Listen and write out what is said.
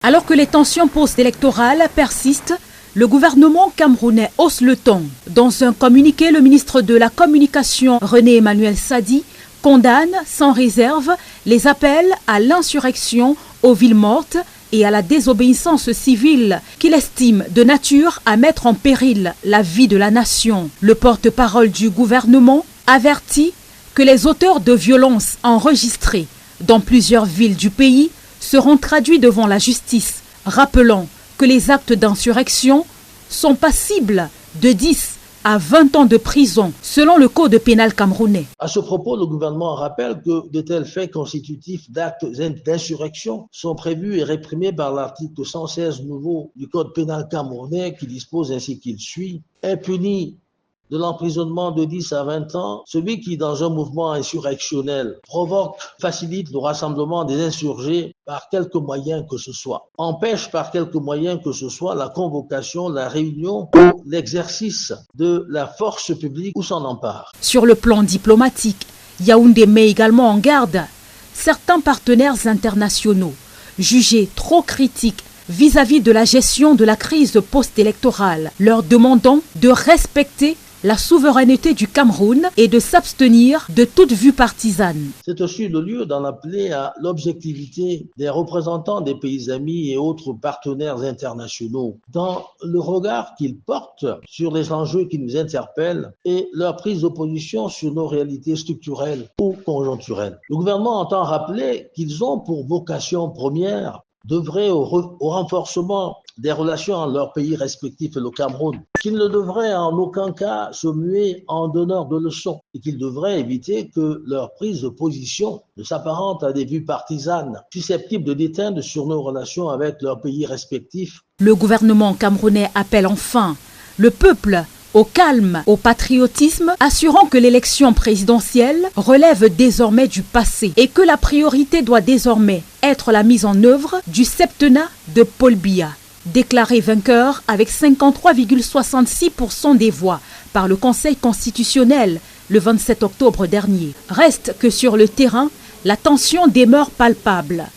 Alors que les tensions post-électorales persistent, le gouvernement camerounais hausse le ton. Dans un communiqué, le ministre de la Communication, René-Emmanuel Sadi, condamne sans réserve les appels à l'insurrection, aux villes mortes et à la désobéissance civile qu'il estime de nature à mettre en péril la vie de la nation. Le porte-parole du gouvernement avertit que les auteurs de violences enregistrées dans plusieurs villes du pays seront traduits devant la justice, rappelant que les actes d'insurrection sont passibles de 10 à 20 ans de prison, selon le code pénal camerounais. À ce propos, le gouvernement rappelle que de tels faits constitutifs d'actes d'insurrection sont prévus et réprimés par l'article 116 nouveau du code pénal camerounais qui dispose ainsi qu'il suit: impuni de l'emprisonnement de 10 à 20 ans, celui qui, dans un mouvement insurrectionnel, provoque, facilite le rassemblement des insurgés par quelque moyen que ce soit, empêche par quelque moyen que ce soit la convocation, la réunion ou l'exercice de la force publique ou s'en empare. Sur le plan diplomatique, Yaoundé met également en garde certains partenaires internationaux jugés trop critiques vis-à-vis de la gestion de la crise post-électorale, leur demandant de respecter la souveraineté du Cameroun et de s'abstenir de toute vue partisane. C'est aussi le lieu d'en appeler à l'objectivité des représentants des pays amis et autres partenaires internationaux dans le regard qu'ils portent sur les enjeux qui nous interpellent et leur prise de position sur nos réalités structurelles ou conjoncturelles. Le gouvernement entend rappeler qu'ils ont pour vocation première d'œuvrer au renforcement des relations entre leurs pays respectifs et le Cameroun, qu'ils ne devraient en aucun cas se muer en donneurs de leçons et qu'ils devraient éviter que leur prise de position ne s'apparente à des vues partisanes susceptibles de déteindre sur nos relations avec leurs pays respectifs. Le gouvernement camerounais appelle enfin le peuple au calme, au patriotisme, assurant que l'élection présidentielle relève désormais du passé et que la priorité doit désormais être la mise en œuvre du septennat de Paul Biya, déclaré vainqueur avec 53,66% des voix par le Conseil constitutionnel le 27 octobre dernier. Reste que sur le terrain, la tension demeure palpable.